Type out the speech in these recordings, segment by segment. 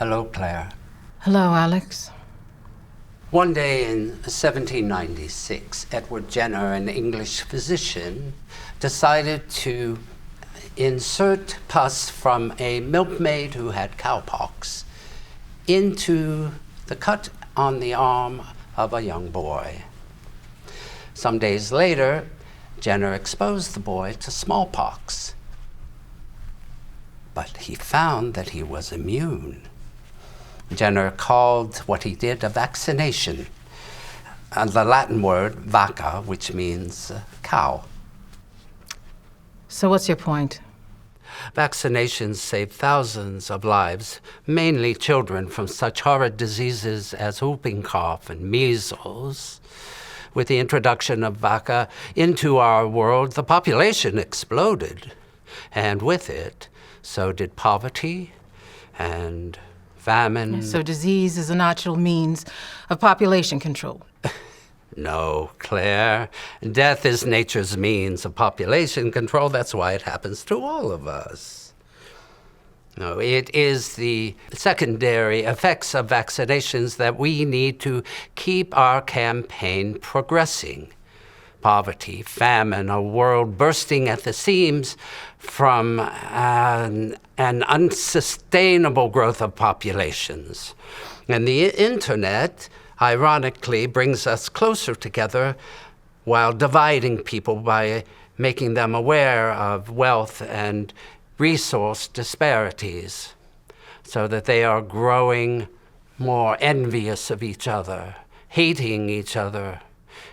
Hello, Claire. Hello, Alex. One day in 1796, Edward Jenner, an English physician, decided to insert pus from a milkmaid who had cowpox into the cut on the arm of a young boy. Some days later, Jenner exposed the boy to smallpox, but he found that he was immune. Jenner called what he did a vaccination, and the Latin word vacca, which means cow. So what's your point? Vaccinations save thousands of lives, mainly children, from such horrid diseases as whooping cough and measles. With the introduction of vacca into our world, the population exploded, and with it, so did poverty and famine. So disease is a natural means of population control. No, Claire. Death is nature's means of population control. That's why it happens to all of us. No, it is the secondary effects of vaccinations that we need to keep our campaign progressing. Poverty, famine, a world bursting at the seams from an unsustainable growth of populations. And the internet, ironically, brings us closer together while dividing people by making them aware of wealth and resource disparities, so that they are growing more envious of each other, hating each other,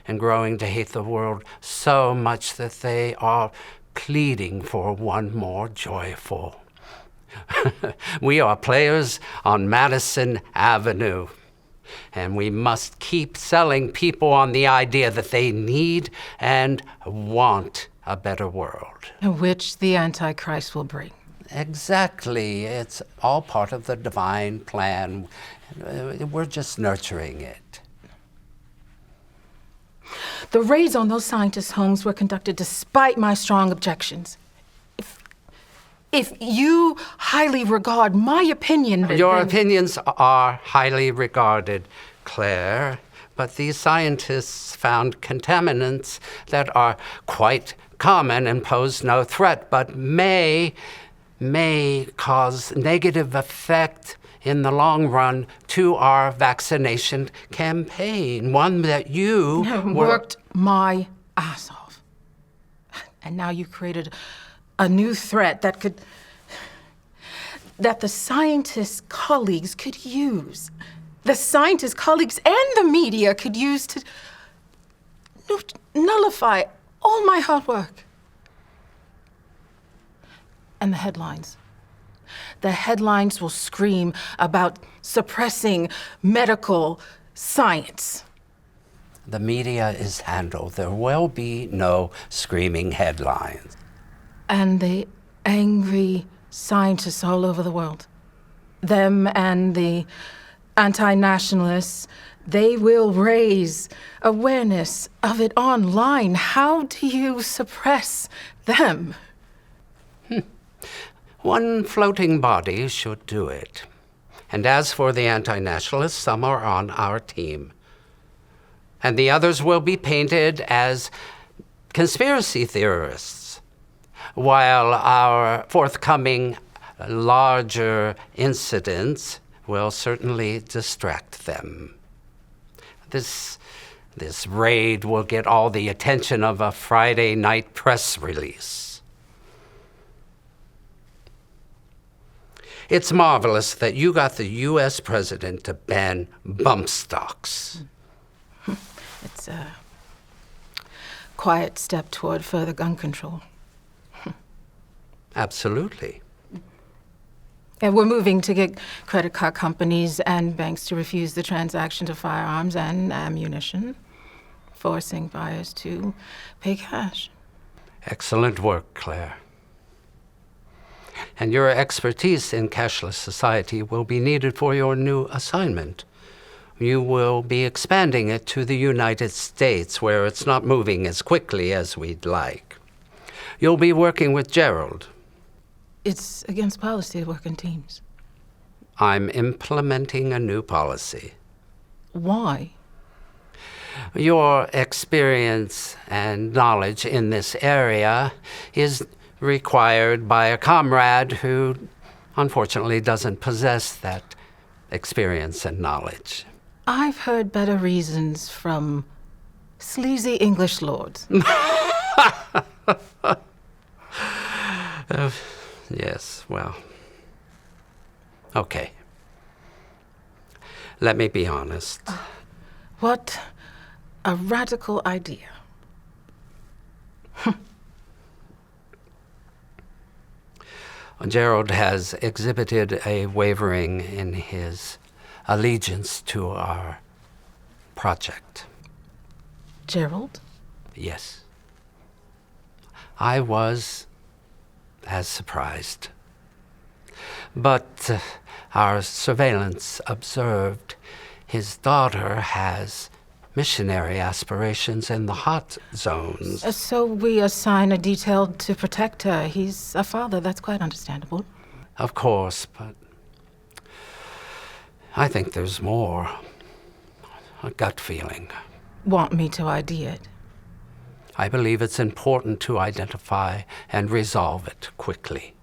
and growing to hate the world so much that they are pleading for one more joyful. We are players on Madison Avenue, and we must keep selling people on the idea that they need and want a better world. Which the Antichrist will bring. Exactly. It's all part of the divine plan. We're just nurturing it. The raids on those scientists' homes were conducted despite my strong objections. If you highly regard my opinion... Your opinions are highly regarded, Claire, but these scientists found contaminants that are quite common and pose no threat, but may cause negative effect in the long run to our vaccination campaign, one that you worked my ass off. And now you created a new threat that the scientists' colleagues could use. The scientists' colleagues and the media could use to nullify all my hard work. And the headlines. The headlines will scream about suppressing medical science. The media is handled. There will be no screaming headlines. And the angry scientists all over the world, them and the anti-nationalists, they will raise awareness of it online. How do you suppress them? One floating body should do it. And as for the anti-nationalists, some are on our team. And the others will be painted as conspiracy theorists, while our forthcoming larger incidents will certainly distract them. This raid will get all the attention of a Friday night press release. It's marvelous that you got the U.S. president to ban bump stocks. It's a quiet step toward further gun control. Absolutely. And we're moving to get credit card companies and banks to refuse the transaction of firearms and ammunition, forcing buyers to pay cash. Excellent work, Claire. And your expertise in cashless society will be needed for your new assignment. You will be expanding it to the United States, where it's not moving as quickly as we'd like. You'll be working with Gerald. It's against policy to work in teams. I'm implementing a new policy. Why? Your experience and knowledge in this area is required by a comrade who, unfortunately, doesn't possess that experience and knowledge. I've heard better reasons from sleazy English lords. Yes, well, okay. Let me be honest. What a radical idea. Gerald has exhibited a wavering in his allegiance to our project. Gerald? Yes. I was as surprised. But our surveillance observed his daughter has missionary aspirations in the hot zones. So we assign a detail to protect her. He's a father. That's quite understandable. Of course, but I think there's more. A gut feeling. Want me to ID it? I believe it's important to identify and resolve it quickly.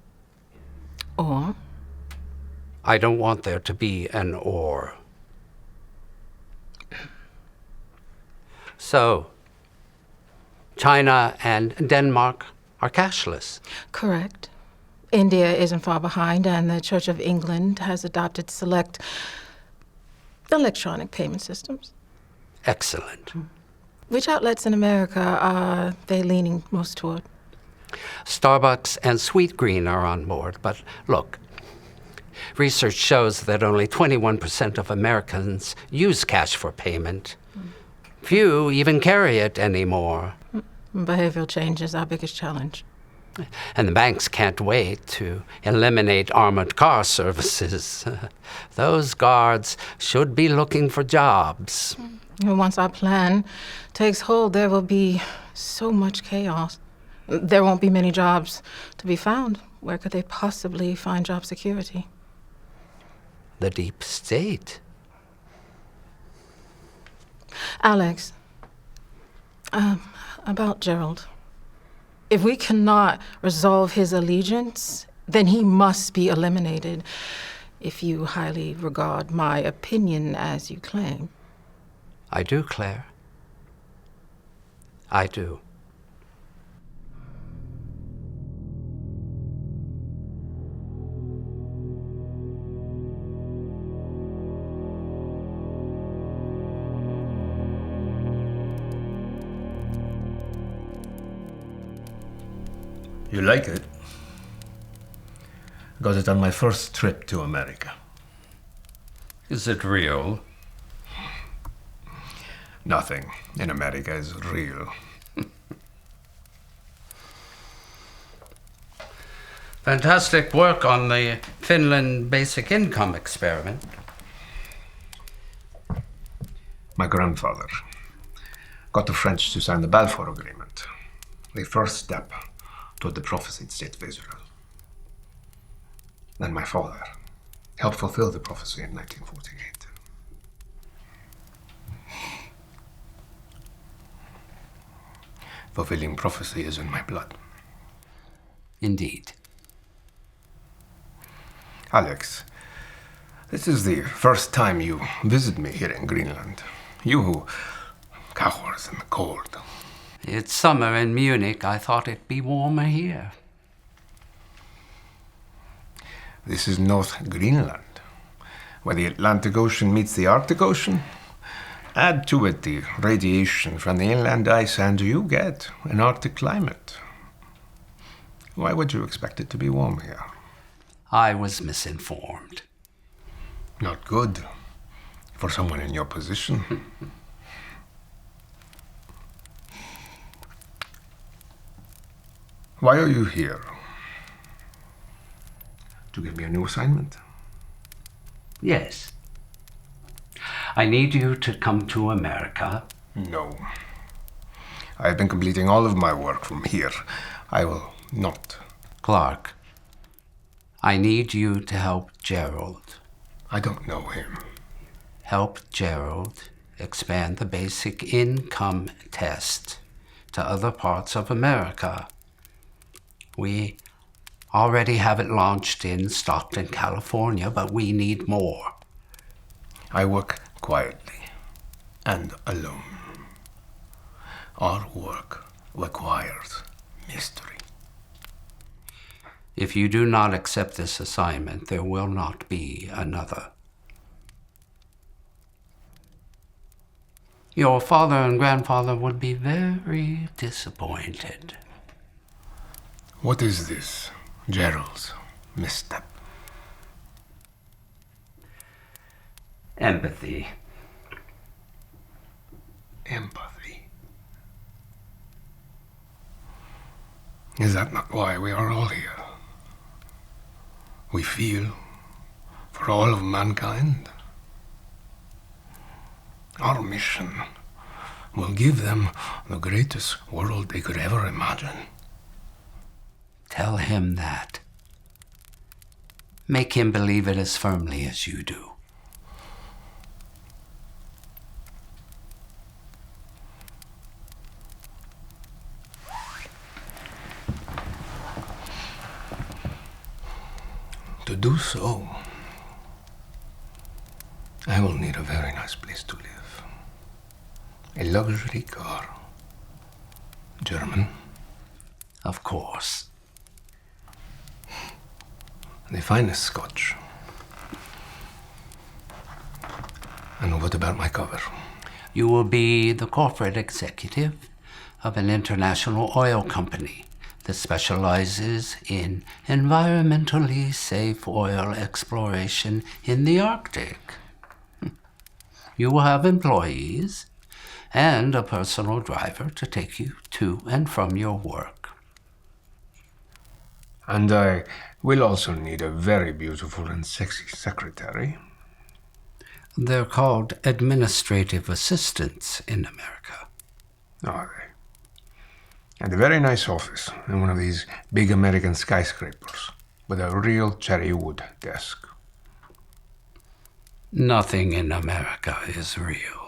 Or? I don't want there to be an or. So, China and Denmark are cashless. Correct. India isn't far behind, and the Church of England has adopted select electronic payment systems. Excellent. Which outlets in America are they leaning most toward? Starbucks and Sweetgreen are on board, but look, research shows that only 21% of Americans use cash for payment. Few even carry it anymore. Behavioral change is our biggest challenge. And the banks can't wait to eliminate armored car services. Those guards should be looking for jobs. Once our plan takes hold, there will be so much chaos. There won't be many jobs to be found. Where could they possibly find job security? The deep state. Alex, about Gerald. If we cannot resolve his allegiance, then he must be eliminated, if you highly regard my opinion as you claim. I do, Claire. I do. You like it? Got it on my first trip to America. Is it real? Nothing in America is real. Fantastic work on the Finland basic income experiment. My grandfather got the French to sign the Balfour Agreement, the first step toward the prophesied state of Israel. Then my father helped fulfill the prophecy in 1948. Fulfilling prophecy is in my blood. Indeed. Alex, this is the first time you visit me here in Greenland. You who cowers in the cold. It's summer in Munich. I thought it'd be warmer here. This is North Greenland, where the Atlantic Ocean meets the Arctic Ocean. Add to it the radiation from the inland ice, and you get an Arctic climate. Why would you expect it to be warm here? I was misinformed. Not good for someone in your position. Why are you here? To give me a new assignment? Yes. I need you to come to America. No. I have been completing all of my work from here. I will not. Clark, I need you to help Gerald. I don't know him. Help Gerald expand the basic income test to other parts of America. We already have it launched in Stockton, California, but we need more. I work quietly and alone. Our work requires mystery. If you do not accept this assignment, there will not be another. Your father and grandfather would be very disappointed. What is this, Gerald's misstep? Empathy. Empathy. Is that not why we are all here? We feel for all of mankind. Our mission will give them the greatest world they could ever imagine. Tell him that. Make him believe it as firmly as you do. To do so, I will need a very nice place to live. A luxury car. German. Of course. The finest scotch. And what about my cover? You will be the corporate executive of an international oil company that specializes in environmentally safe oil exploration in the Arctic. You will have employees and a personal driver to take you to and from your work. And I will also need a very beautiful and sexy secretary. They're called administrative assistants in America. Are they? And a very nice office in one of these big American skyscrapers with a real cherry wood desk. Nothing in America is real.